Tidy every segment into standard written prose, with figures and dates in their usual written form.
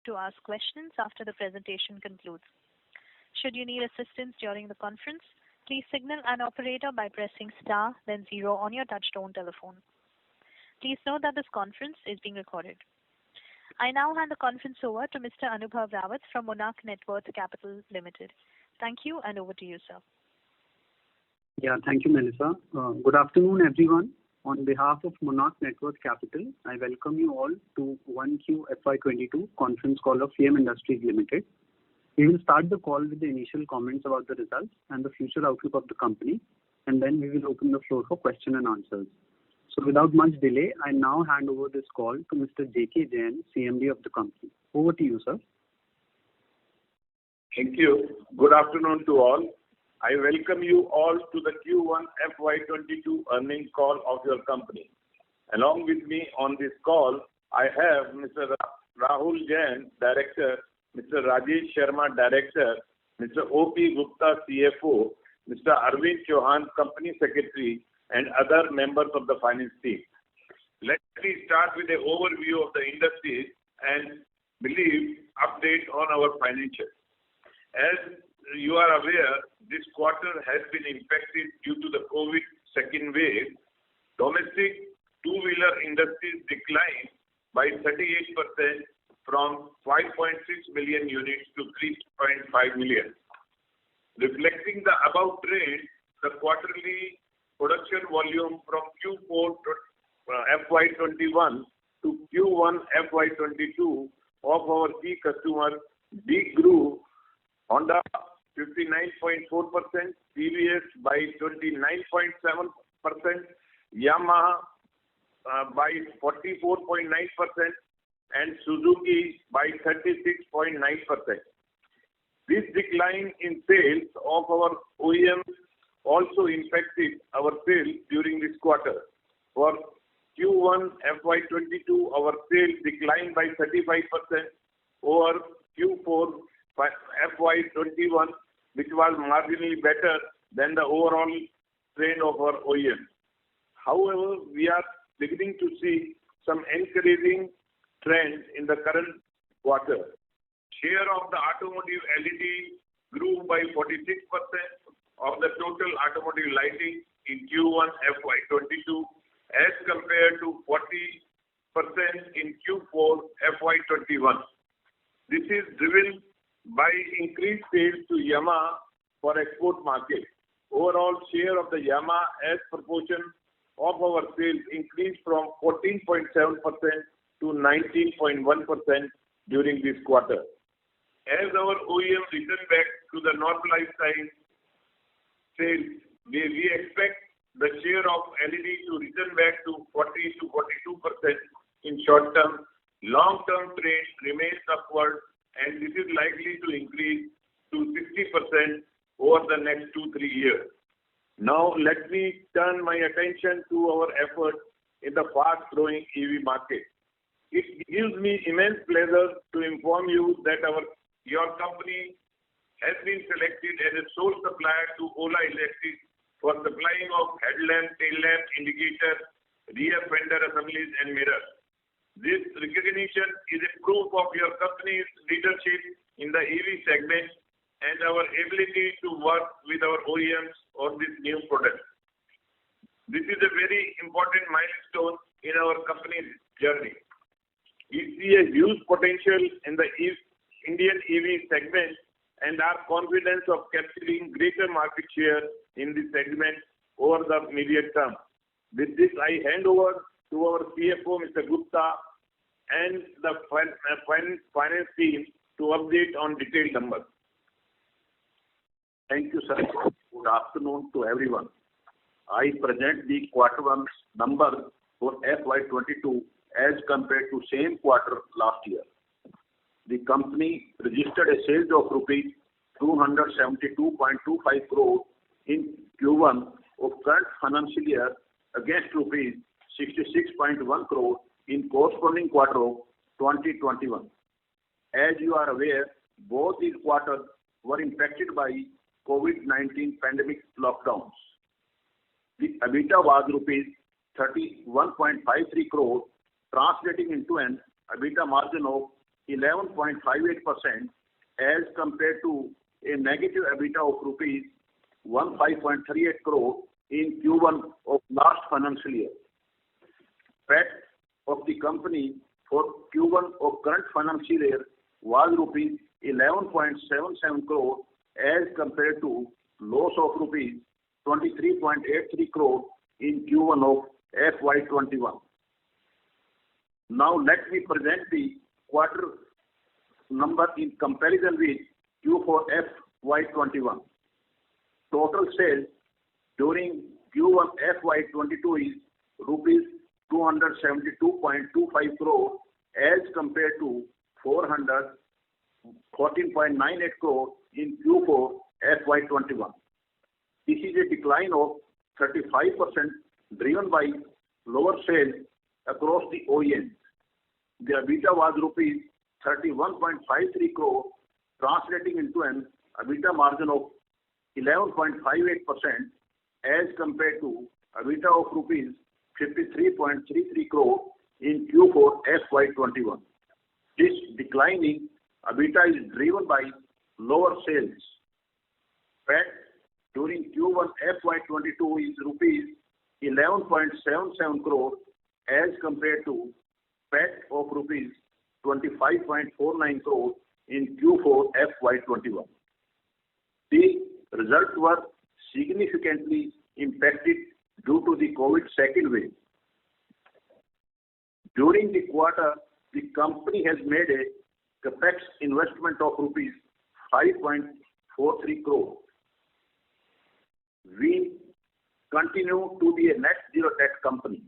to ask questions after the presentation concludes. Should you need assistance during the conference, please signal an operator by pressing star then 0 on your touchtone telephone. Please note that this conference is being recorded. I now hand the conference over to Mr. Anubhav Rawat from Monarch Networth Capital Limited. Thank you, and over to you, sir. Yeah, thank you, Melissa. Good afternoon, everyone. On behalf of Monarch Networth Capital, I welcome you all to 1Q FY22 conference call of CM Industries Limited. We will start the call with the initial comments about the results and the future outlook of the company, and then we will open the floor for question and answers. So without much delay, I now hand over this call to Mr. J.K. Jain, CMD of the company. Over to you, sir. Thank you. Good afternoon to all. I welcome you all to the Q1 FY22 earnings call of your company. Along with me on this call, I have Mr. Rahul Jain, Director, Mr. Rajesh Sharma, Director, Mr. O.P. Gupta, CFO, Mr. Arvind Chauhan, Company Secretary, and other members of the finance team. Let me start with an overview of the industry and update on our financials. As you are aware, this quarter has been impacted due to the COVID second wave. Domestic two-wheeler industries declined by 38% from 5.6 million units to 3.5 million. Reflecting the above trend, the quarterly production volume from Q4 FY21 to Q1 FY22 of our key customers grew. Honda 59.4%, TVS by 29.7%, Yamaha by 44.9%, and Suzuki by 36.9%. This decline in sales of our OEMs also impacted our sales during this quarter. For Q1 FY22, our sales declined by 35% over Q4 FY21, which was marginally better than the overall trend of our OEM. However, we are beginning to see some encouraging trends in the current quarter. Share of the automotive LED grew by 46% of the total automotive lighting in Q1 FY22 as compared to 40% in Q4 FY21. This is driven by increased sales to Yamaha for export market. Overall share of the Yamaha as proportion of our sales increased from 14.7% to 19.1% during this quarter. As our OEM return back to the normalized size sales, we expect the share of LED to return back to 40 to 42% in short term. Long term trend remains upward, and this is likely to increase to 60% over the next 2-3 years. Now let me turn my attention to our efforts in the fast growing EV market. It gives me immense pleasure to inform you that your company has been selected as a sole supplier to Ola Electric for supplying of headlamp, tail lamp, indicator, rear fender assemblies and mirrors. This recognition is a proof of your company's leadership in the EV segment and our ability to work with our OEMs on this new product. This is a very important milestone in our company's journey. We see a huge potential in the Indian EV segment and are confident of capturing greater market share in this segment over the medium term. With this, I hand over to our CFO, Mr. Gupta, and the finance team to update on detailed numbers. Thank you, sir. Good afternoon to everyone. I present the quarter one number for FY22 as compared to same quarter last year. The company registered a sales of rupees 272.25 crore in Q1 of current financial year against rupees 66.1 crore in corresponding quarter of 2021. As you are aware, both these quarters were impacted by COVID-19 pandemic lockdowns. The EBITDA was rupees 31.53 crore, translating into an EBITDA margin of 11.58% as compared to a negative EBITDA of rupees 15.38 crore in Q1 of last financial year. PAT of the company for Q1 of current financial year was rupees 11.77 crore as compared to loss of rupees 23.83 crore in Q1 of FY21. Now let me present the quarter number in comparison with Q4 FY21. Total sales during Q1 FY22 is rupees 272.25 crore as compared to 414.98 crore in Q4 FY21. This is a decline of 35% driven by lower sales across the OEMs. The EBITDA was rupees 31.53 crore, translating into an EBITDA margin of 11.58% as compared to EBITDA of rupees 53.33 crore in Q4 FY21. This declining EBITDA is driven by lower sales. PAT during Q1 FY22 is rupees 11.77 crore as compared to PAT of rupees 25.49 crore in Q4 FY21. The results were significantly impacted due to the COVID second wave. During the quarter, the company has made a capex investment of rupees 5.43 crore. We continue to be a net zero debt company.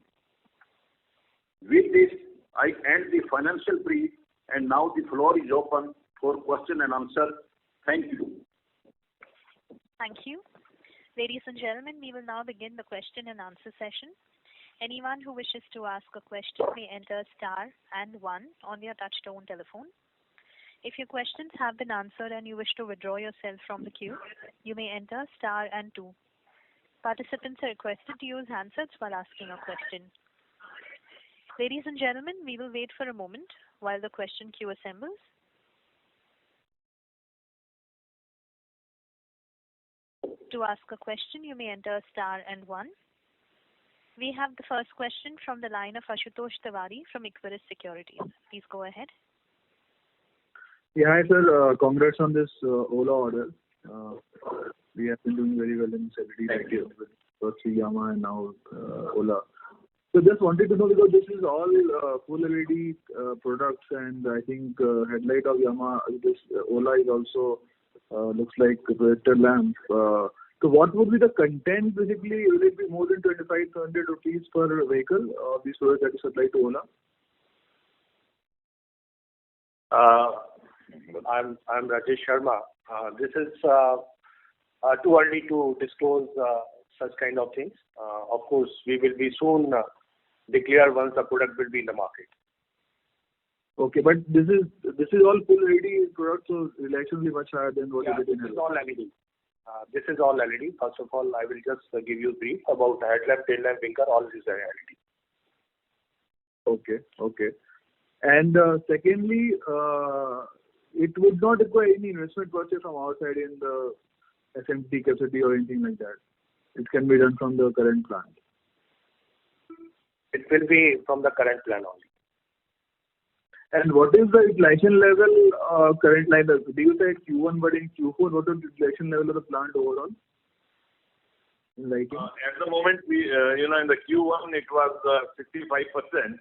With this, I end the financial brief, and now the floor is open for question and answer. Thank you. Thank you. Ladies and gentlemen, we will now begin the question and answer session. Anyone who wishes to ask a question may enter star and 1 on your touchtone telephone. If your questions have been answered and you wish to withdraw yourself from the queue, you may enter star and 2. Participants are requested to use handsets while asking a question. Ladies and gentlemen, we will wait for a moment while the question queue assembles. To ask a question, you may enter star and 1. We have the first question from the line of Ashutosh Tiwari from Equirus Securities. Please go ahead. Yeah, hi sir. Congrats on this Ola order. We have been doing very well in LED with first Yamaha and now Ola. So just wanted to know, because this is all full LED products, and I think headlight of Yamaha, this Ola is also looks like a projector lamp. So what would be the content basically? Will it be more than 2500 rupees per vehicle of these products that is supplied to Ola? I'm Rajesh Sharma. This is too early to disclose such kind of things. Of course, we will be soon declare once the product will be in the market. Okay, but this is all full LED products, so relatively much higher than what it is in This is all LED. This is all LED. First of all, I will just give you a brief about headlamp, tail lamp, blinker. All this is LED. Okay. And secondly, it would not require any investment purchase from our side in the SMT capacity or anything like that. It can be done from the current plant. It will be from the current plant only. And what is the utilization level current line? Do you say Q1, but in Q4, what is the utilization level of the plant overall? Lighting? At the moment, we in the Q1 it was 65%,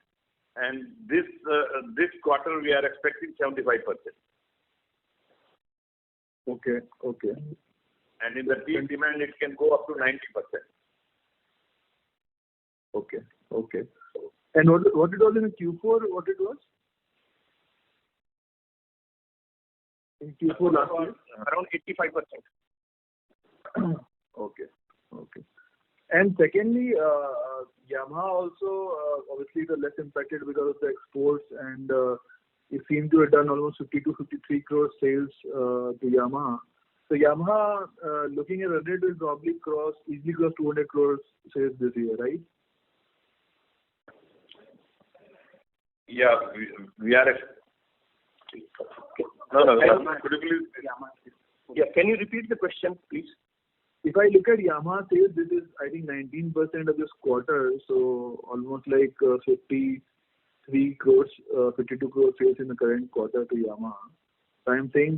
and this quarter we are expecting 75%. Okay. And in the peak demand, it can go up to 90%. Okay. And what it was in Q4? What it was? In Q4 last year? Around 85%. Okay. And secondly, Yamaha also obviously is less impacted because of the exports, and it seemed to have done almost 50 to 53 crore sales to Yamaha. So Yamaha, looking at the rate, will probably easily cross 200 crores sales this year, right? Yeah, we are Okay. No. Could you please? Yeah, can you repeat the question, please? If I look at Yamaha sales, this is, I think, 19% of this quarter, so almost like 53 crores, 52 crores sales in the current quarter to Yamaha. So I'm asking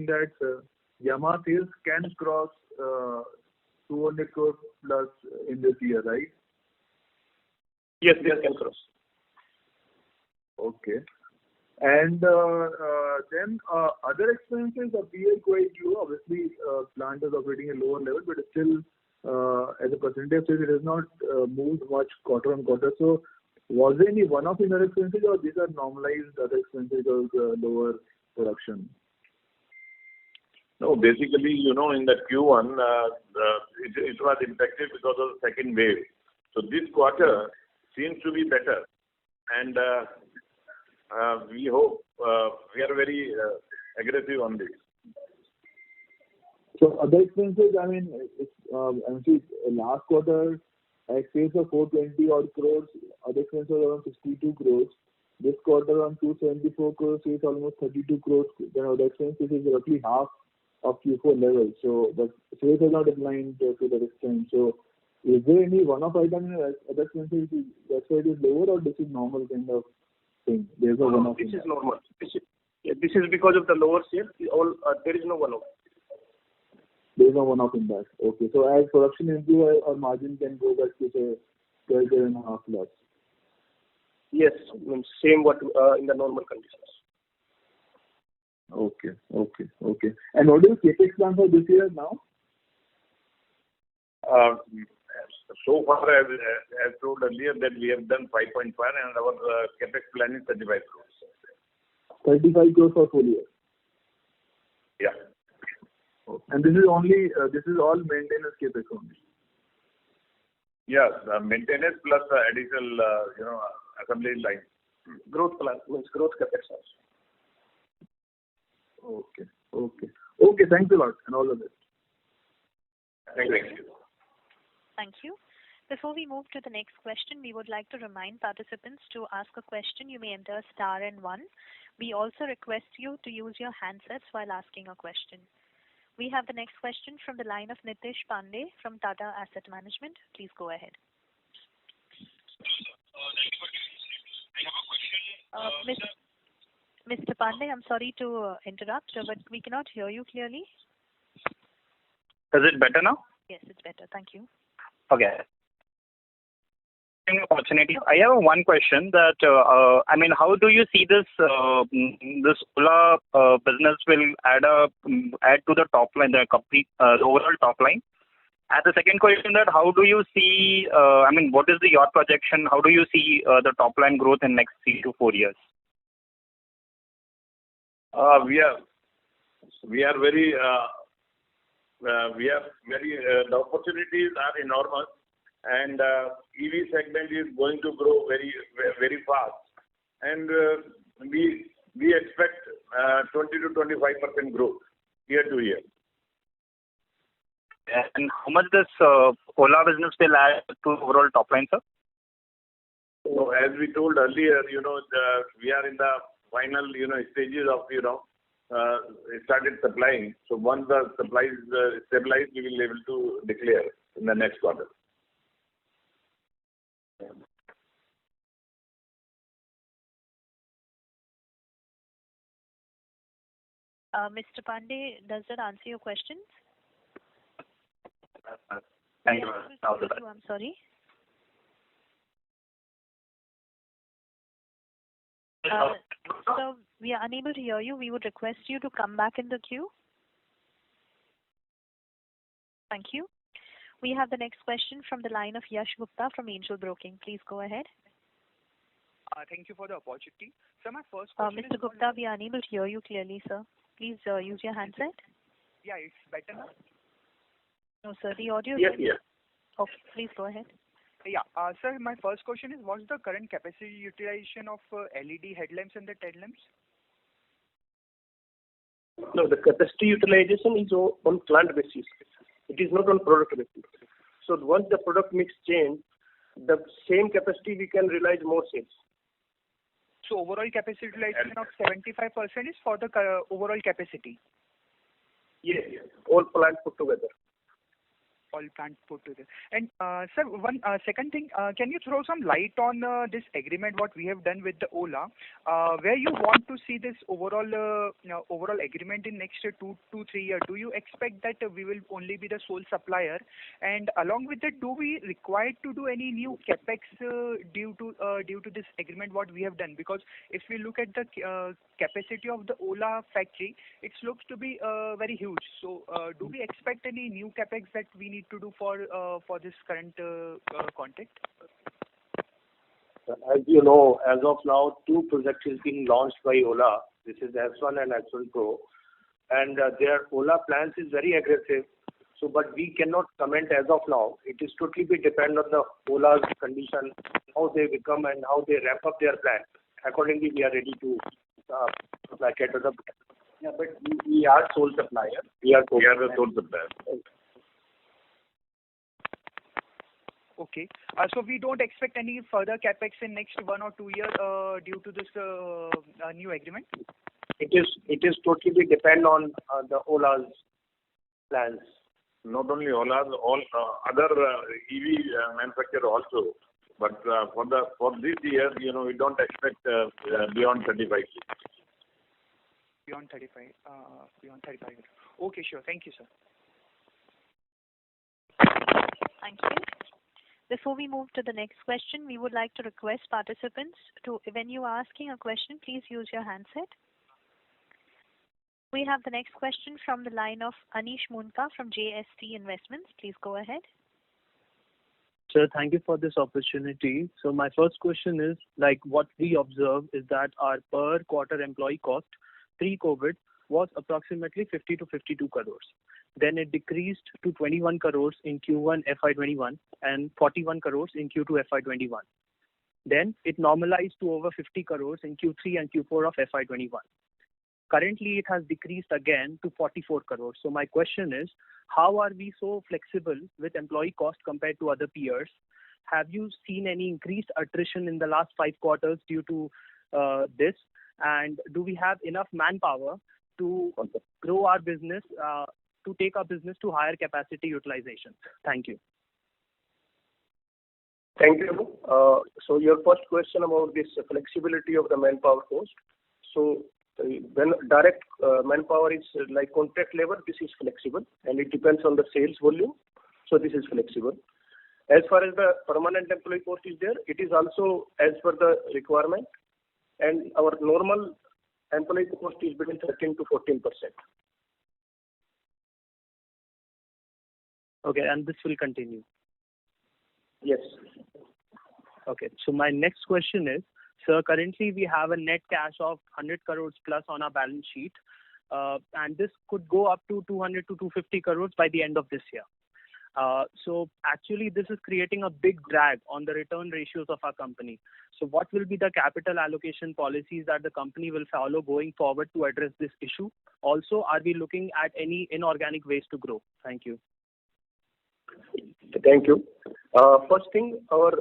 that Yamaha sales can cross 200 crores plus in this year, right? Yes, they can cross. Okay. And then other expenses appear quite low. Obviously, plant is operating at lower level, but still, as a percentage of sales, it has not moved much quarter on quarter. So, was there any one-off in other expenses, or these are normalized other expenses of lower production? No, basically, in the Q1, it was impacted because of the second wave. So this quarter seems to be better, and we hope we are very aggressive on this. So other expenses, see, last quarter, at sales of 420 odd crores, other expenses around 62 crores. This quarter around 274 crores, sales almost 32 crores. Then other expenses is roughly half of Q4 level. So the sales has not declined to that extent. So is there any one-off item in other expenses? That's why it is lower, or this is normal kind of thing? There's no one-off. This is normal. This is because of the lower sales. There is no one-off. There is no one-off in that. Okay. So as production improves, our margin can go back to say 12.5 plus. Yes, same what in the normal conditions. Okay. And what is the CapEx plan for this year now? So far, as told earlier, that we have done 5.5 and our capex plan is 35 crores. 35 crores for full year? Yeah. Okay. And this is all maintenance capex only? Yes, maintenance plus additional, assembly line. Growth plan means growth capex also. Okay. Thanks a lot and all the best. Thank you. Thank you. Before we move to the next question, we would like to remind participants to ask a question. You may enter star and 1. We also request you to use your handsets while asking a question. We have the next question from the line of Nitish Pandey from Tata Asset Management. Please go ahead. Mr. Pandey, I'm sorry to interrupt, but we cannot hear you clearly. Is it better now? Yes, it's better. Thank you. Okay. Opportunity. I have one question that how do you see this Ola business will add to the top line, the complete overall top line? And the second question, that how do you see? What is your projection? How do you see the top line growth in next 3 to 4 years? The opportunities are enormous, and EV segment is going to grow very, very fast, and we expect 20 to 25% growth year to year. And how much this Ola business will add to overall top line, sir? So as we told earlier, we are in the final, stages of, started supplying. So once the supplies stabilize, we will be able to declare in the next quarter. Mr. Pandey, does that answer your questions? Thank you. I'm sorry. So we are unable to hear you. We would request you to come back in the queue. Thank you. We have the next question from the line of Yash Gupta from Angel Broking. Please go ahead. Thank you for the opportunity. So my first question Mr. Gupta, we are unable to hear you clearly, sir. Please use your handset. Yeah, it's better now? No, sir. The audio is... Yes. Okay, please go ahead. Yeah. Sir, my first question is, what's the current capacity utilization of LED headlamps and the tail lamps? No, the capacity utilization is on plant basis. It is not on product basis. So once the product mix change, the same capacity we can realize more sales. So overall capacity utilization of 75% is for the overall capacity. Yes, yes. All plants put together. All plants put together. And sir, one second thing, can you throw some light on this agreement what we have done with the Ola, where you want to see this overall overall agreement in next 2 to 3 years? Do you expect that we will only be the sole supplier? And along with that, do we require to do any new capex due to this agreement what we have done? Because if we look at the capacity of the Ola factory, it looks to be very huge. So do we expect any new capex that we need to do for this current contract? As you know, as of now, 2 projects is being launched by Ola. This is S1 and S1 Pro, and their Ola plans is very aggressive. So, but we cannot comment as of now. It is totally be depend on the Ola's condition, how they become and how they ramp up their plan. Accordingly, we are ready to supply to the. Yeah, but we are sole supplier. We are the sole supplier. Okay. So we don't expect any further capex in next 1 or 2 years due to this new agreement? It is totally depend on the Ola's plans. Not only Ola, all other EV manufacturer also. But for this year, we don't expect beyond 35. Beyond 35. Okay, sure. Thank you, sir. Thank you. Before we move to the next question, we would like to request participants to, when you are asking a question, please use your handset. We have the next question from the line of Anish Munka from JST Investments. Please go ahead. Sir, thank you for this opportunity. So my first question is, like what we observe is that our per quarter employee cost pre-COVID was approximately 50 to 52 crores. Then it decreased to 21 crores in Q1 FY21 and 41 crores in Q2 FY21. Then it normalized to over 50 crores in Q3 and Q4 of FY21. Currently, it has decreased again to 44 crores. So my question is, how are we so flexible with employee cost compared to other peers? Have you seen any increased attrition in the last 5 quarters due to this? And do we have enough manpower to grow our business, to take our business to higher capacity utilization? Thank you. Thank you. So your first question about this flexibility of the manpower cost. So when direct manpower is like contract labor, this is flexible and it depends on the sales volume. So this is flexible. As far as the permanent employee cost is there, it is also as per the requirement. And our normal employee cost is between 13 to 14%. Okay, and this will continue? Yes. Okay, so my next question is, sir, currently we have a net cash of 100 crores plus on our balance sheet, and this could go up to 200 to 250 crores by the end of this year. So actually this is creating a big drag on the return ratios of our company. So what will be the capital allocation policies that the company will follow going forward to address this issue? Also, are we looking at any inorganic ways to grow? Thank you. Thank you. First thing, our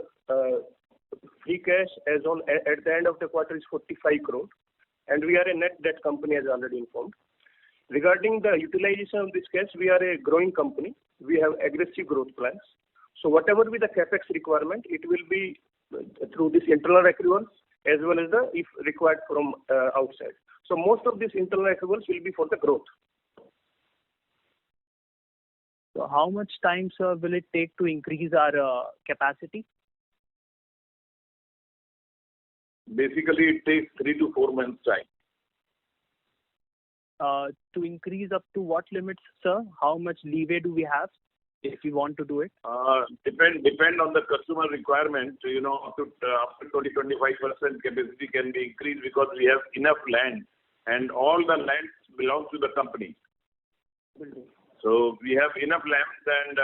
free cash as on at the end of the quarter is 45 crore, and we are a net debt company as already informed. Regarding the utilization of this cash, we are a growing company. We have aggressive growth plans. So whatever be the capex requirement, it will be through this internal accruals as well as the if required from outside. So most of these internal accruals will be for the growth. So how much time, sir, will it take to increase our capacity? Basically, it takes 3 to 4 months time. To increase up to what limits, sir? How much leeway do we have if we want to do it? Depend on the customer requirement. Up to 20-25% capacity can be increased because we have enough land, and all the land belongs to the company. So we have enough land, and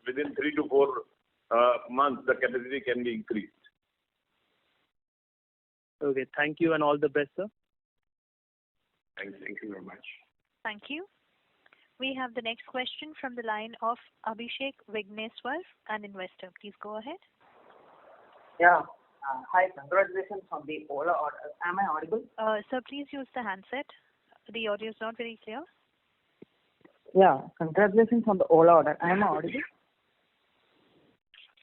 within 3 to 4 months, the capacity can be increased. Okay, thank you and all the best, sir. Thank you very much. Thank you. We have the next question from the line of Abhishek Vigneswar, an investor. Please go ahead. Yeah. Hi, congratulations on the Ola order. Am I audible? Sir, please use the handset. The audio is not very clear. Yeah, congratulations on the Ola order. Am I audible?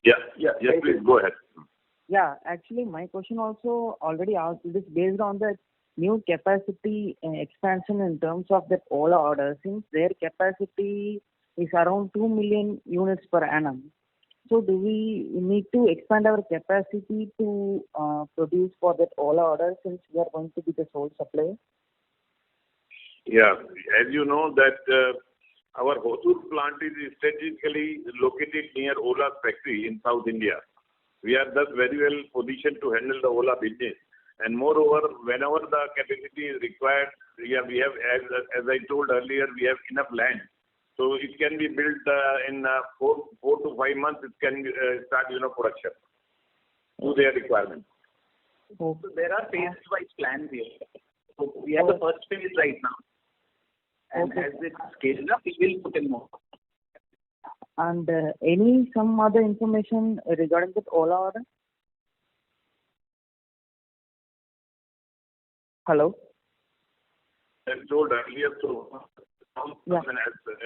Yes, please go ahead. Yeah, actually, my question also already asked. It is based on the new capacity expansion in terms of that Ola order. Since their capacity is around 2 million units per annum. So do we need to expand our capacity to produce for that Ola order since we are going to be the sole supplier? Yeah, as you know that our Hosur plant is strategically located near Ola's factory in South India. We are thus very well positioned to handle the Ola business. And moreover, whenever the capacity is required, we have as I told earlier, we have enough land. So it can be built in 4 to 5 months. It can start, production to their requirements. So there are phase-wise plans here. So we have the first phase right now. And as it scales up, we will put in more. And some other information regarding the Ola order? Hello? As told earlier, so Yeah.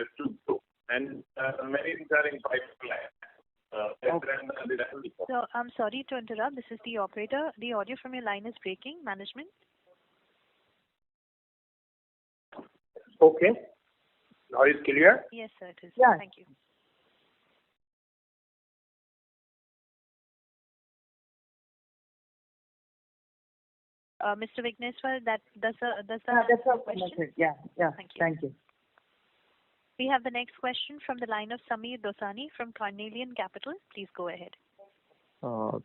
as to grow. And many things are in pipeline. So I'm sorry to interrupt. This is the operator. The audio from your line is breaking. Management. Okay. Now it's clear? Yes, sir, it is. Yeah. Thank you. Mr. Vigneswar, that's a question. Yeah. Thank you. Thank you. We have the next question from the line of Sameer Dosani from Carnelian Capital. Please go ahead.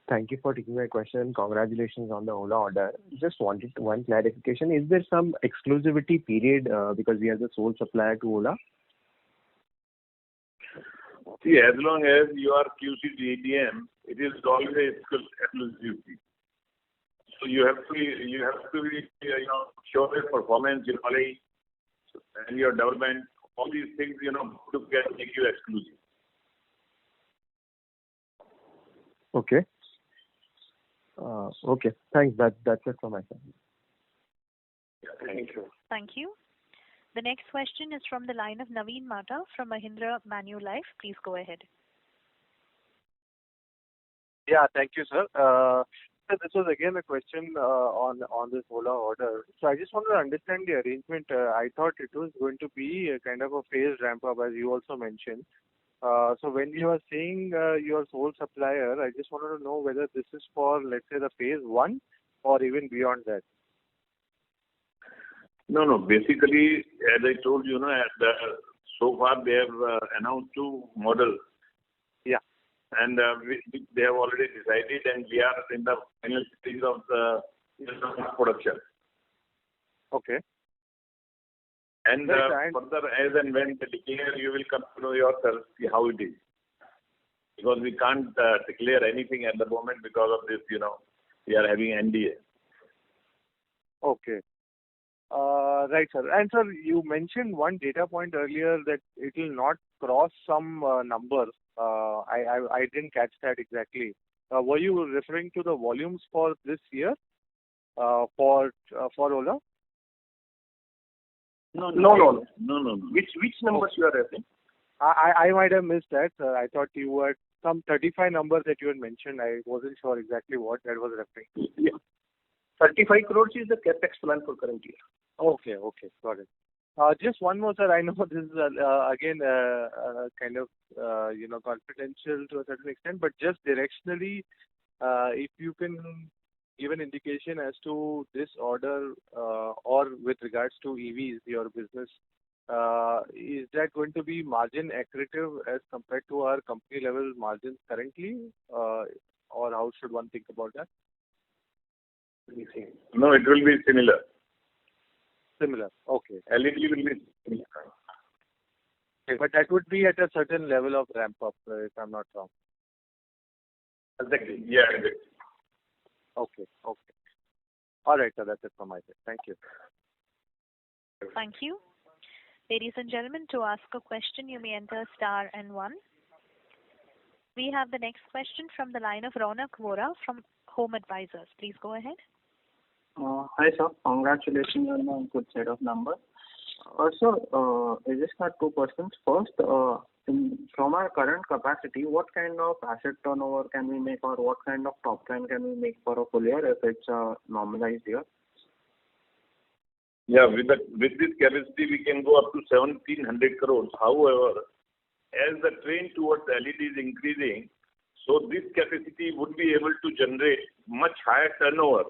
Thank you for taking my question. Congratulations on the Ola order. Just wanted one clarification. Is there some exclusivity period because we are the sole supplier to Ola? See, as long as you are QC DDM, it is always exclusivity. So you have to be show your performance, your knowledge, and your development. All these things, to make you exclusive. Okay. Okay. Thanks. That's it from my side. Yeah, thank you. Thank you. The next question is from the line of Naveen Mata from Mahindra Manulife. Please go ahead. Yeah, thank you, sir. So this was again a question on this Ola order. So I just want to understand the arrangement. I thought it was going to be a kind of a phased ramp up, as you also mentioned. So when you are saying you are sole supplier, I just wanted to know whether this is for, let's say, the phase 1 or even beyond that. No. Basically, as I told you, so far they have announced 2 models. Yeah. And they have already decided, and we are in the final stage of the production. Okay. And further, as and when they declare, you will come to know yourself how it is. Because we can't declare anything at the moment because of this, we are having NDA. Okay. Right, sir. And sir, you mentioned one data point earlier that it will not cross some numbers. I didn't catch that exactly. Were you referring to the volumes for this year for Ola? No. Which numbers you are referring? I might have missed that. I thought you had some 35 numbers that you had mentioned. I wasn't sure exactly what that was referring to. Yeah. 35 crores is the capex plan for current year. Okay, got it. Just one more, sir. I know this is again kind of confidential to a certain extent, but just directionally, if you can give an indication as to this order or with regards to EVs, your business, is that going to be margin accretive as compared to our company level margins currently, or how should one think about that? No, it will be similar. Similar. Okay. LED will be similar. Okay, but that would be at a certain level of ramp up, if I'm not wrong. Exactly. Yeah. Exactly. Okay. All right, sir. That's it from my side. Thank you. Thank you. Ladies and gentlemen, to ask a question, you may enter star and 1. We have the next question from the line of Ronak Vora from Home Advisors. Please go ahead. Hi, sir. Congratulations on a good set of numbers. Sir, I just had two questions. First, from our current capacity, what kind of asset turnover can we make, or what kind of top line can we make for a full year if it's a normalized year? Yeah, with this capacity, we can go up to 1,700 crores. However, as the trend towards LED is increasing, so this capacity would be able to generate much higher turnover.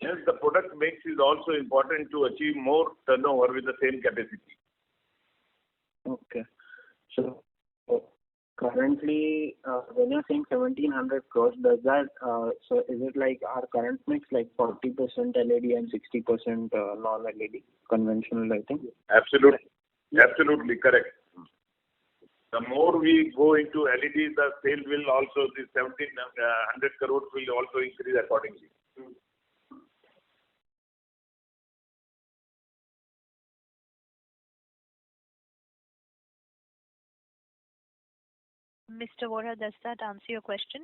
Hence, the product mix is also important to achieve more turnover with the same capacity. Okay. So currently, when you're saying 1,700 crores, does that, so is it like our current mix, like 40% LED and 60% non-LED, conventional lighting? Absolutely correct. The more we go into LED, the sale will also, the 1,700 crores will also increase accordingly. Mr. Vora, does that answer your question?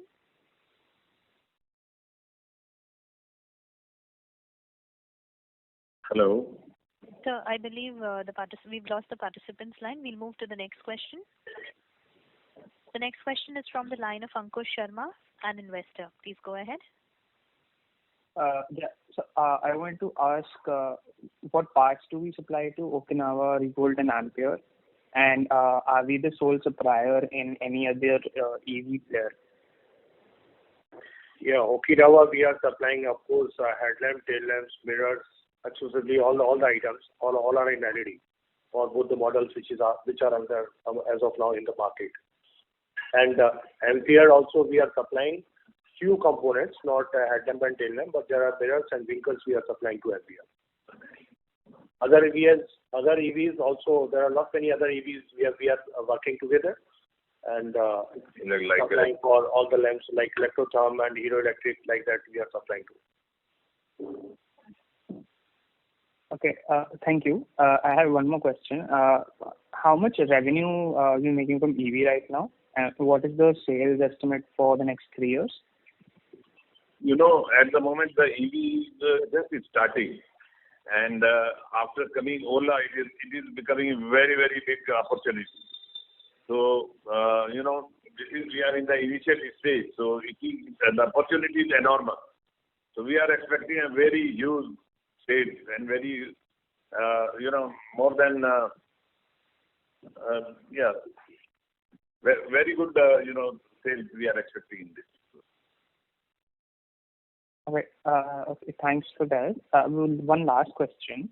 Hello. Sir, I believe we've lost the participant's line. We'll move to the next question. The next question is from the line of Ankush Sharma, an investor. Please go ahead. So I want to ask what parts do we supply to Okinawa, Revolt, and Ampere? And are we the sole supplier in any other EV player? Yeah, Okinawa, we are supplying, of course, headlamp, tail lamps, mirrors, exclusively all the items, all are in LED for both the models which are under as of now in the market. And Ampere also we are supplying few components, not headlamp and tail lamp, but there are mirrors and winkles we are supplying to Ampere. Other EVs also, there are not many other EVs we are working together and supplying for all the lamps like Electrotherm and Hero Electric, like that we are supplying to. Okay, thank you. I have one more question. How much revenue are you making from EV right now? And what is the sales estimate for the next 3 years? You know, at the moment the EV just is starting. And after coming Ola, it is becoming a very, very big opportunity. So, you know, we are in the initial stage. So, the opportunity is enormous. So, we are expecting a very huge sales and very, you know, more than, very good, you know, sales we are expecting in this. Okay, thanks for that. One last question.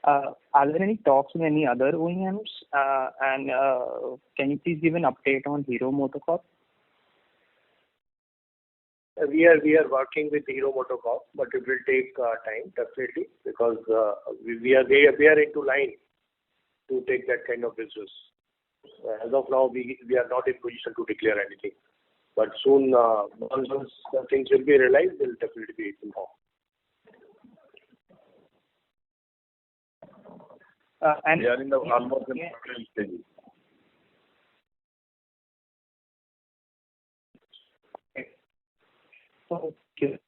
Are there any talks with any other OEMs? And can you please give an update on Hero MotoCorp? We are working with Hero MotoCorp, but it will take time, definitely, because we are into line to take that kind of business. As of now, we are not in position to declare anything. But soon, once things will be realized, we'll definitely be informed. And we are in the almost in stage. Okay.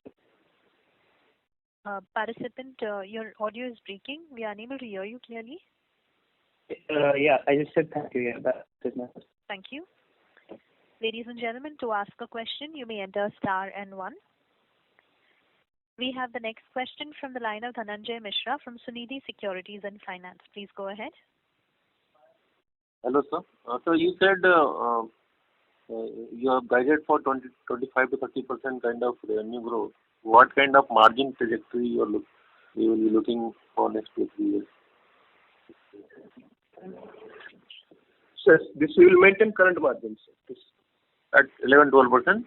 Participant, your audio is breaking. We are unable to hear you clearly. Yeah, I just said thank you. Yeah, that is my question. Thank you. Ladies and gentlemen, to ask a question, you may enter star and 1. We have the next question from the line of Dhananjay Mishra from Sunidhi Securities and Finance. Please go ahead. Hello, sir. So you said you have guided for 25 to 30% kind of revenue growth. What kind of margin trajectory you will be looking for next 2 3 years? Sir, this will maintain current margins. At 11-12%?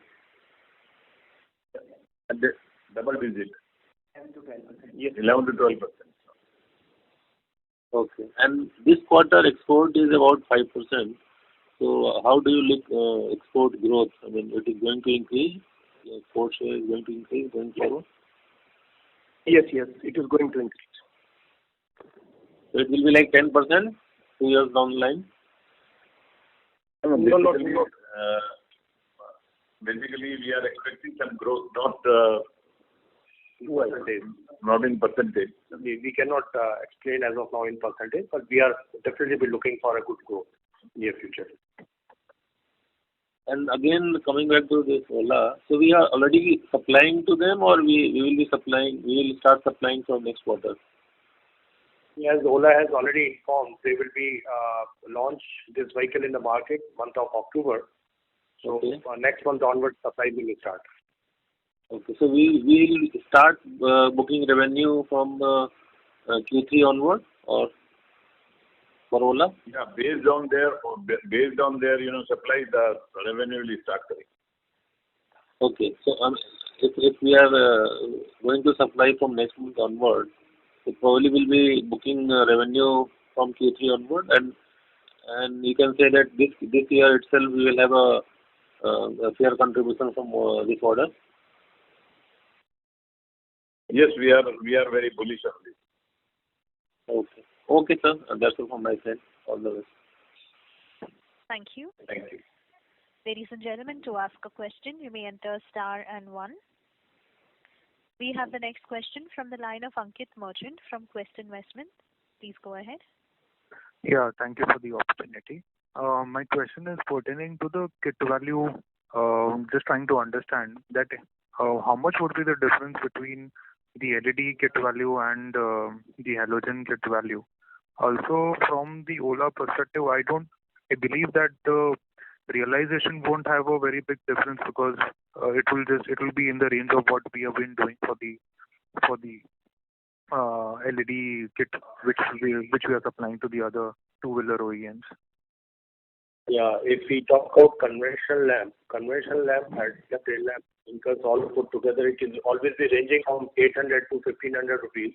At the double digit. 11 to 12%. Yes, 11 to 12%. Okay. And this quarter export is about 5%. So how do you look export growth? I mean, it is going to increase? The export share is going to increase going forward? Yes, it is going to increase. So it will be like 10% 2 years down the line? No. basically we are expecting some growth, not in percentage. We cannot explain as of now in percentage, but we are definitely be looking for a good growth near future. And again, coming back to this Ola, so we are already supplying to them, or we will be supplying, we will start supplying from next quarter? Yes, Ola has already informed they will be launch this vehicle in the market month of October. So next month onwards, supply will start. Okay, so we will start booking revenue from Q3 onward, or for Ola? Yeah, based on their supply, the revenue will start coming. Okay, so if we are going to supply from next month onward, so probably will be booking revenue from Q3 onward, and you can say that this year itself we will have a fair contribution from this order. Yes, we are very bullish on this. Okay. Okay, sir. That's all from my side. All the best. Thank you. Thank you. Ladies and gentlemen, to ask a question, you may enter star and 1. We have the next question from the line of Ankit Merchant from Quest Investment. Please go ahead. Yeah, thank you for the opportunity. My question is pertaining to the kit value. Just trying to understand that how much would be the difference between the LED kit value and the halogen kit value. Also, from the Ola perspective, I believe that the realization won't have a very big difference because it will be in the range of what we have been doing for the LED kit which we are supplying to the other two-wheeler OEMs. Yeah, if we talk about conventional lamp and tail lamp, because all put together, it is always be ranging from 800 to 1500 rupees.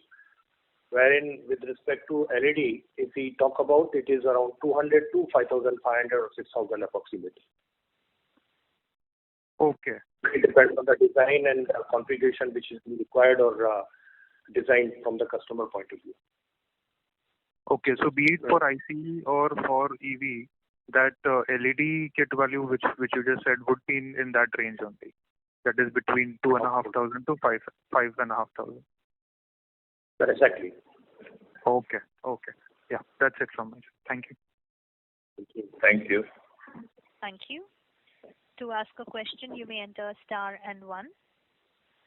Wherein with respect to LED, if we talk about, it is around 200 to 5,500 or 6,000 approximately. Okay. It depends on the design and configuration which is required or designed from the customer point of view. Okay, so be it for ICE or for EV, that LED kit value which you just said would be in that range only. That is between 2,500 to 5,500. Exactly. Okay. Yeah, that's it from me. Thank you. Thank you. Thank you. To ask a question, you may enter star and 1.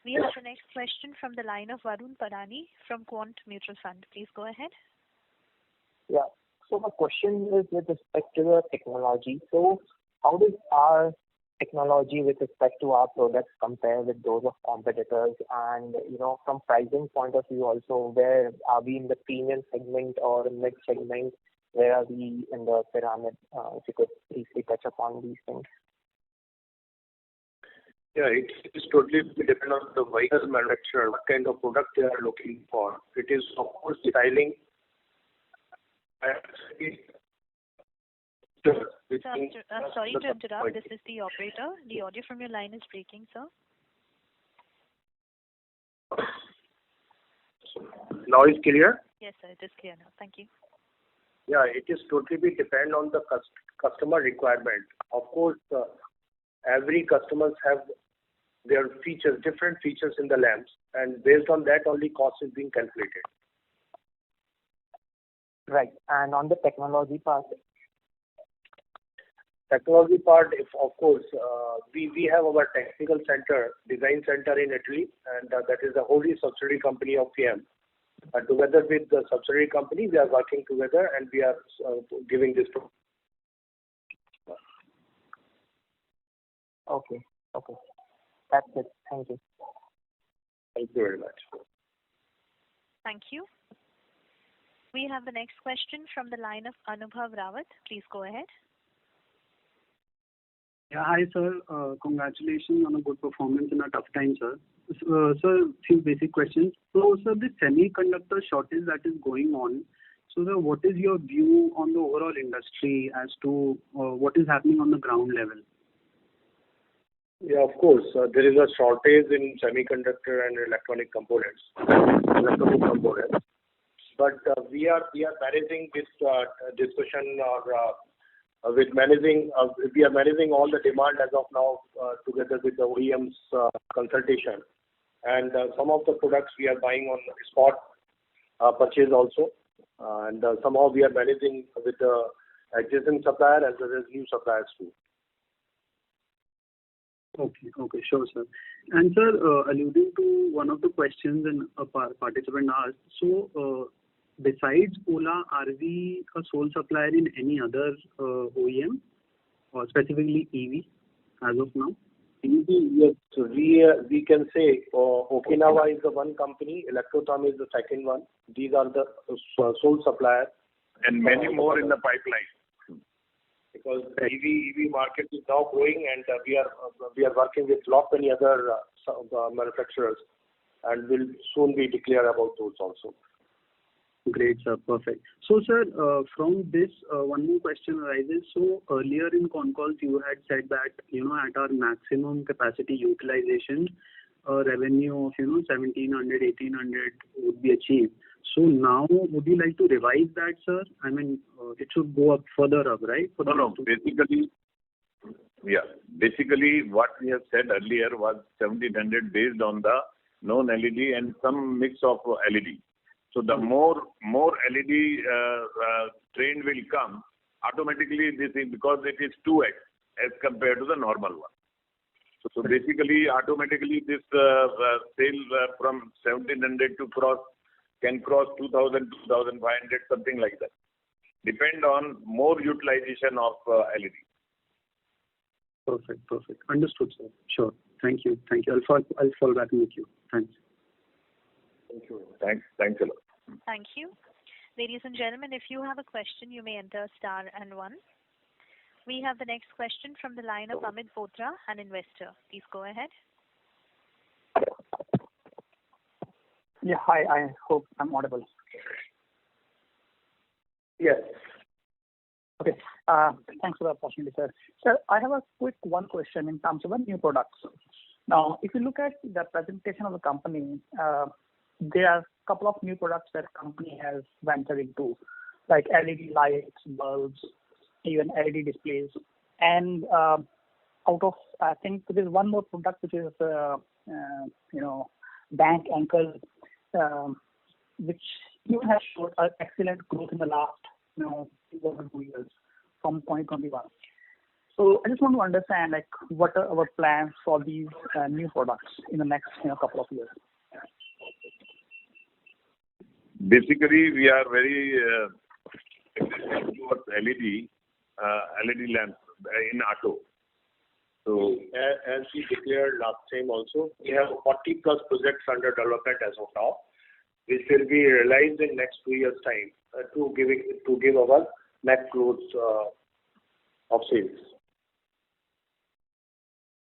We have the next question from the line of Varun Parani from Quant Mutual Fund. Please go ahead. Yeah. So my question is with respect to the technology. So how does our technology with respect to our products compare with those of competitors? And, from pricing point of view also, where are we in the premium segment or mid segment? Where are we in the pyramid? If you could briefly touch upon these things. Yeah, it is totally dependent on the vehicle manufacturer, what kind of product they are looking for. It is, of course, styling. Sorry to interrupt. This is the operator. The audio from your line is breaking, sir. Now is clear? Yes, sir. It is clear now. Thank you. Yeah, it is totally depend on the customer requirement. Of course, every customers have their features, different features in the lamps, and based on that only cost is being calculated. Right. And on the technology part? Technology part, of course, we have our technical center, design center in Italy, and that is a wholly subsidiary company of FIAM. Together with the subsidiary company, we are working together and we are giving this. Okay. That's it. Thank you. Thank you very much. Thank you. We have the next question from the line of Anubhav Rawat. Please go ahead. Yeah, hi sir. Congratulations on a good performance in a tough time, sir. Sir, few basic questions. So, sir, the semiconductor shortage that is going on. So, sir, what is your view on the overall industry as to what is happening on the ground level? Yeah, of course. There is a shortage in semiconductor and electronic components. But we are managing this discussion or with managing, we are managing all the demand as of now together with the OEMs consultation. And some of the products we are buying on spot purchase also. And somehow we are managing with the existing supplier as well as new suppliers too. Okay, sure, sir. And sir, alluding to one of the questions and a participant asked, so besides Ola, are we a sole supplier in any other OEM or specifically EV as of now? EV, yes. So we can say Okinawa is the one company, Electrotherm is the second one. These are the sole suppliers. And many more in the pipeline. Because EV market is now growing, and we are working with lot many other manufacturers, and will soon be declared about those also. Great, sir. Perfect. So, sir, from this, one more question arises. So, earlier in con calls, you had said that, at our maximum capacity utilization, revenue of, 1,700, 1,800 would be achieved. So, now, would you like to revise that, sir? I mean, it should go up further up, right? No. Basically, what we have said earlier was 1,700 based on the non-LED and some mix of LED. So the more LED train will come, automatically this is because it is 2x as compared to the normal one. So basically, automatically this sale from 1,700 can cross 2,000, 2,500, something like that. Depend on more utilization of LED. Perfect. Understood, sir. Sure. Thank you. I'll fall back in the queue. Thanks. Thank you. Thanks a lot. Thank you. Ladies and gentlemen, if you have a question, you may enter star and 1. We have the next question from the line of Amit Botra, an investor. Please go ahead. Yeah, hi. I hope I'm audible. Yes. Okay. Thanks for the opportunity, sir. Sir, I have a quick one question in terms of the new products. Now, if you look at the presentation of the company, there are a couple of new products that company has ventured into, like LED lights, bulbs, even LED displays. And out of, I think there's one more product which is, bank anchor, which even has showed excellent growth in the last, 1 or 2 years from 2021. So I just want to understand, like, what are our plans for these new products in the next, couple of years? Basically, we are very aggressive towards LED lamps in auto. So, as we declared last time also, we have 40 plus projects under development as of now, which will be realized in next 2 years' time to give our net growth of sales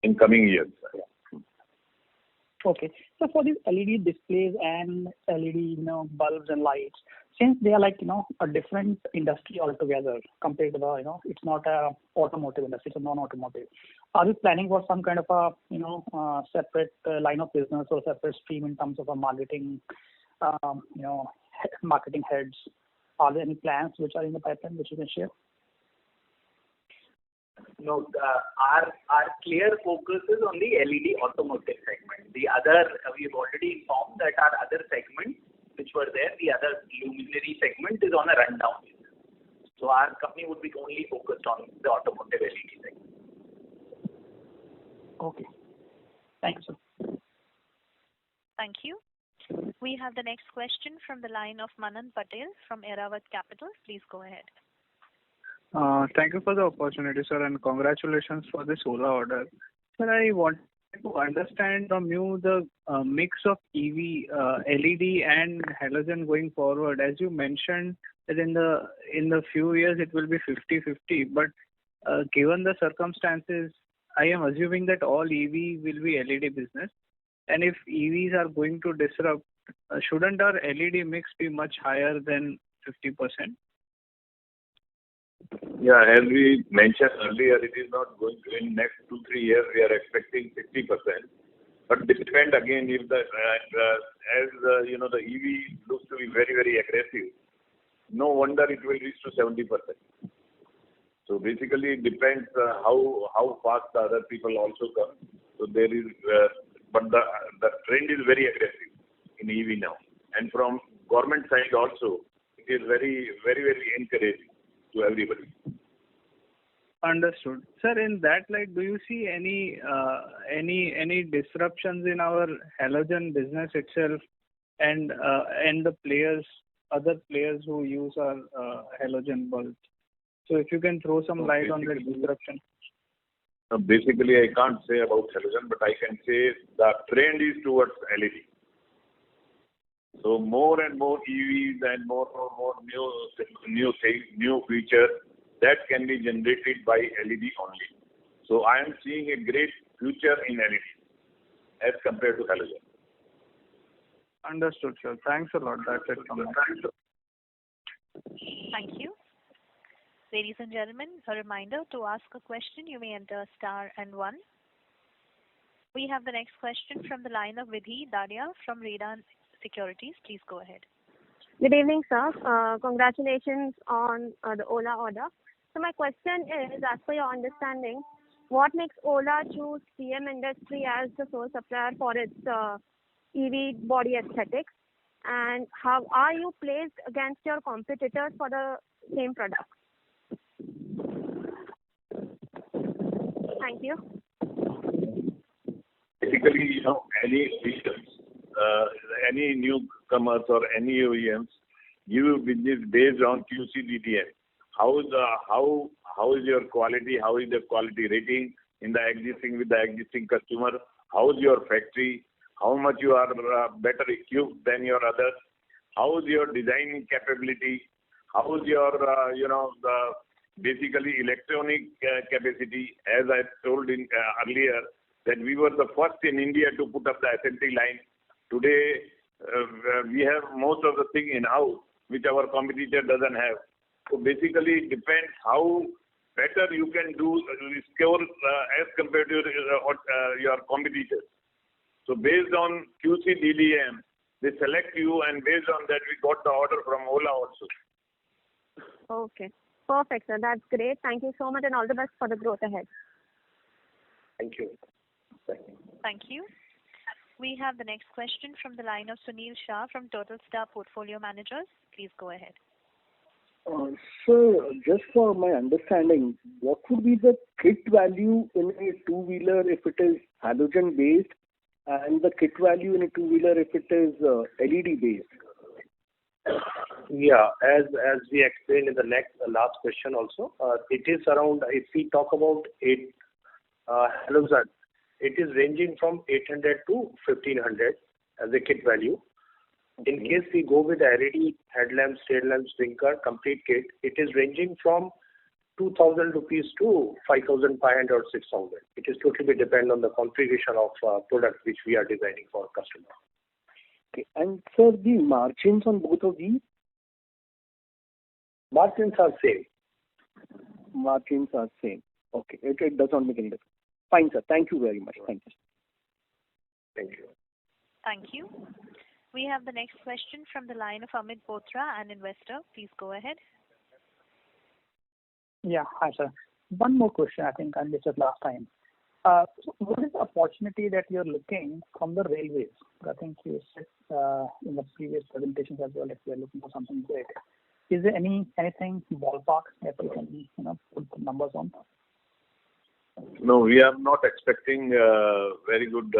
in coming years. Yeah. Okay. So for these LED displays and LED, bulbs and lights, since they are like, a different industry altogether compared to the, it's not a automotive industry, it's a non-automotive. Are you planning for some kind of a, separate line of business or separate stream in terms of a marketing, marketing heads? Are there any plans which are in the pipeline which you can share? No, our clear focus is on the LED automotive segment. The other, we've already informed that our other segments which were there, the other luminary segment is on a rundown. So our company would be only focused on the automotive LED segment. Okay. Thanks, sir. Thank you. We have the next question from the line of Manan Patel from Eravat Capital. Please go ahead. Thank you for the opportunity, sir, and congratulations for this Ola order. Sir, I want to understand from you the mix of EV, LED and halogen going forward. As you mentioned that in the few years it will be 50-50, but given the circumstances, I am assuming that all EV will be LED business. And if EVs are going to disrupt, shouldn't our LED mix be much higher than 50%? Yeah, as we mentioned earlier, it is not going to, in next 2-3 years, we are expecting 60%. But it depends again if the, the EV looks to be very, very aggressive. No wonder it will reach to 70%. So basically, it depends how fast the other people also come. So there is, but the trend is very aggressive in EV now, and from government side also, it is very encouraging to everybody. Understood. Sir, in that light, do you see any disruptions in our halogen business itself and the other players who use our halogen bulbs? So if you can throw some light on the disruption. Basically, I can't say about halogen, but I can say the trend is towards LED. So more and more EVs and more new features that can be generated by LED only. So I am seeing a great future in LED as compared to halogen. Understood, sir. Thanks a lot. That's it from my side. Thank you. Ladies and gentlemen, a reminder, to ask a question, you may enter star and 1. We have the next question from the line of Vidhi Daria from Redan Securities. Please go ahead. Good evening, sir. Congratulations on the Ola order. So my question is, as per your understanding, what makes Ola choose CM Industry as the sole supplier for its EV body aesthetics? And how are you placed against your competitors for the same product? Thank you. Basically, any systems, any newcomers or any OEMs give business based on QC/DDM. How is your quality? How is the quality rating with the existing customer? How is your factory? How much you are better equipped than your others? How is your designing capability? How is your basically electronic capacity? As I told earlier, that we were the first in India to put up the SMT line. Today, we have most of the thing in-house, which our competitor doesn't have. So basically, it depends how better you can do score as compared to your competitors. So based on QC/DDM, they select you, and based on that, we got the order from Ola also. Okay. Perfect, sir. That's great. Thank you so much, and all the best for the growth ahead. Thank you. Thank you. We have the next question from the line of Sunil Shah from Total Star Portfolio Managers. Please go ahead. Sir, just for my understanding, what would be the kit value in a two-wheeler if it is halogen based, and the kit value in a two-wheeler if it is LED based? Yeah, as we explained in the last question also, it is around, if we talk about halogen, it is ranging from 800 to 1500 as a kit value. In case we go with LED headlamps, tail lamps, blinker, complete kit, it is ranging from 2,000 rupees to 5,500 or 6,000. It is totally depend on the configuration of product which we are designing for customer. Okay. And sir, the margins on both of these? Margins are same. Margins are same. Okay. It does not make any difference. Fine, sir. Thank you very much. Thank you. Thank you. Thank you. We have the next question from the line of Amit Bothra, an investor. Please go ahead. Yeah. Hi, sir. One more question, I think I missed it last time. So what is the opportunity that you're looking from the railways? I think you said in the previous presentations as well, if you're looking for something big. Is there anything ballpark that you can put the numbers on? No, we are not expecting very good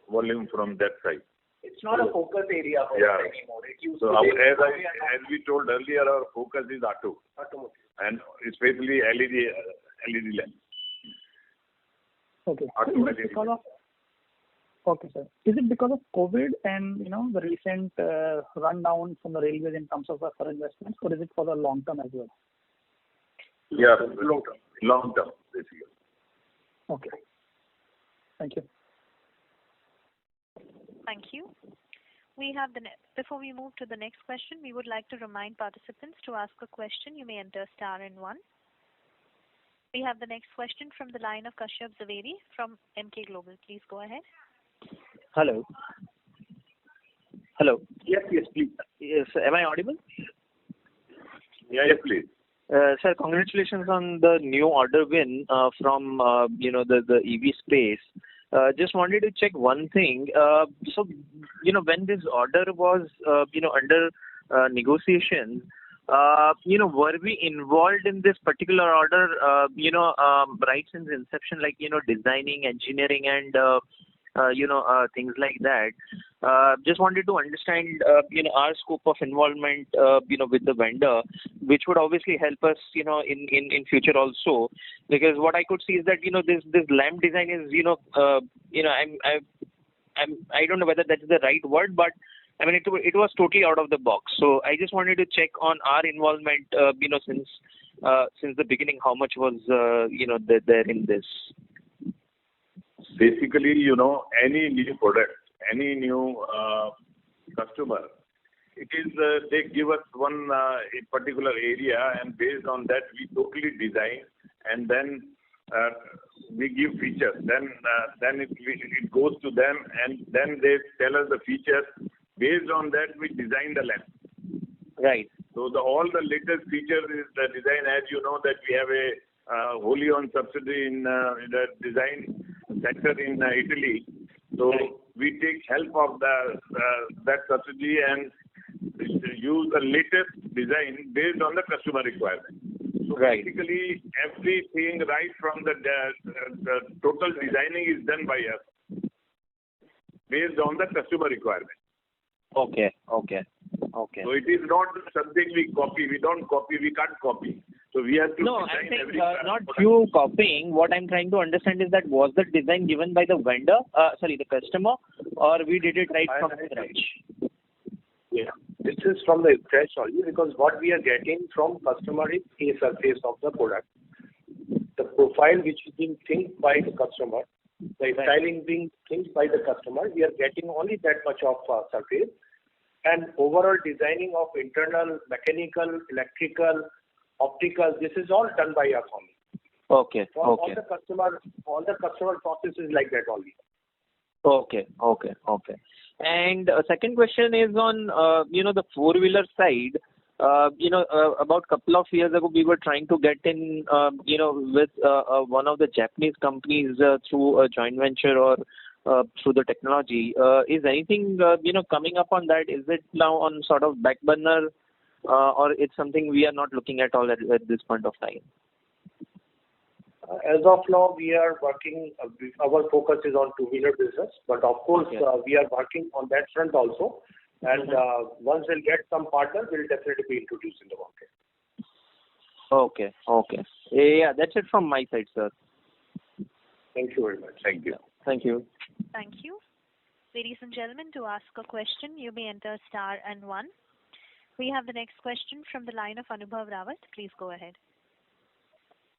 volume from that side. It's not a focus area for us anymore. It used to be. As we told earlier, our focus is automotive, and especially LED lamps. Okay. Okay, sir. Is it because of COVID and the recent rundown from the railways in terms of for investments, or is it for the long term as well? Yeah, long term, basically. Okay. Thank you. Thank you. We have before we move to the next question, we would like to remind participants to ask a question. You may enter star and 1. We have the next question from the line of Kashyap Zaveri from Emkay Global. Please go ahead. Hello. Hello. Yes, please. Yes, am I audible? Yes, please. Sir, congratulations on the new order win from the EV space. Just wanted to check one thing. So, when this order was under negotiation, were we involved in this particular order, right since inception, like, designing, engineering, and things like that? Just wanted to understand, our scope of involvement, with the vendor, which would obviously help us, in future also. Because what I could see is that, this lamp design is, I don't know whether that's the right word, but I mean, it was totally out of the box. So I just wanted to check on our involvement, since the beginning, how much was, there in this. Basically, any new product, any new customer, it is they give us one a particular area, and based on that we totally design, and then we give features. Then it goes to them, and then they tell us the features. Based on that, we design the lamp. Right. So all the latest features is the design. As you know that we have a wholly owned subsidiary in the design center in Italy. So we take help of that subsidiary and use the latest design based on the customer requirement. So basically, everything right from the total designing is done by us based on the customer requirement. Okay. So it is not something we copy. We don't copy. We can't copy. So we have to. No, I'm saying not you copying. What I'm trying to understand is that was the design given by the vendor, the customer, or we did it right from scratch? Yeah, this is from the scratch only, because what we are getting from customer is a surface of the product. The profile which is being think by the customer, the styling being think by the customer, we are getting only that much of surface. And overall designing of internal, mechanical, electrical, optical, this is all done by us only. Okay. All the customer process is like that only. Okay. And second question is on the four-wheeler side. About couple of years ago, we were trying to get in, with one of the Japanese companies through a joint venture or through the technology. Is anything coming up on that? Is it now on sort of back burner, or it's something we are not looking at all at this point of time? As of now, we are working. Our focus is on two-wheeler business, but of course, we are working on that front also. And once we'll get some partners, we'll definitely be introduced in the market. Okay. Yeah, that's it from my side, sir. Thank you very much. Thank you. Thank you. Thank you. Ladies and gentlemen, to ask a question, you may enter star and 1. We have the next question from the line of Anubhav Rawat. Please go ahead.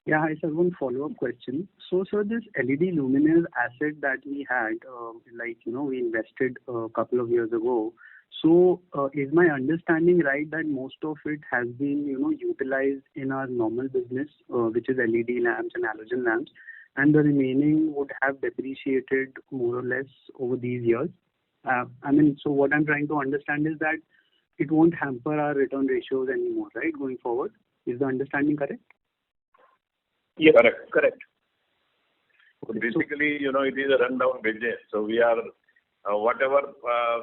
Yeah, hi sir. One follow-up question. So, sir, this LED luminaire asset that we had, we invested a couple of years ago. So, is my understanding right that most of it has been, utilized in our normal business, which is LED lamps and halogen lamps, and the remaining would have depreciated more or less over these years? So what I'm trying to understand is that it won't hamper our return ratios anymore, right, going forward? Is the understanding correct? Yeah, correct. Basically, it is a rundown business. So we are, whatever,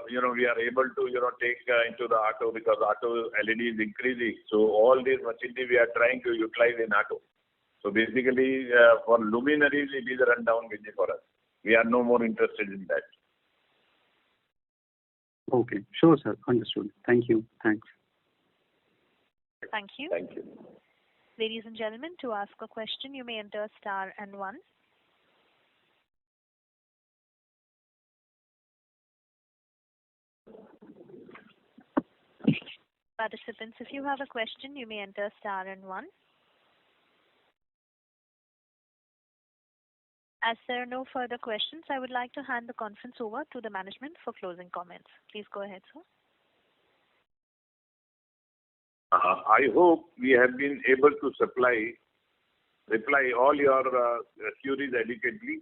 we are able to, take into the auto, because auto LED is increasing. So all these machinery we are trying to utilize in auto. So basically, for luminaries, it is a rundown business for us. We are no more interested in that. Okay. Sure, sir. Understood. Thank you. Thanks. Thank you. Thank you. Ladies and gentlemen, to ask a question, you may enter star and 1. Participants, if you have a question, you may enter star and 1. As there are no further questions, I would like to hand the conference over to the management for closing comments. Please go ahead, sir. I hope we have been able to reply all your queries adequately.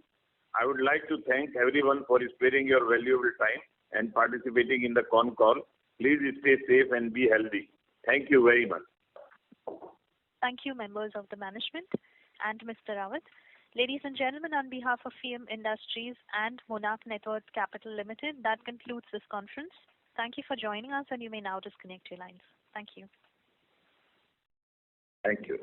I would like to thank everyone for sparing your valuable time and participating in the con call. Please stay safe and be healthy. Thank you very much. Thank you, members of the management and Mr. Rawat. Ladies and gentlemen, on behalf of FEM Industries and Monarch Networth Capital Limited, that concludes this conference. Thank you for joining us, and you may now disconnect your lines. Thank you. Thank you.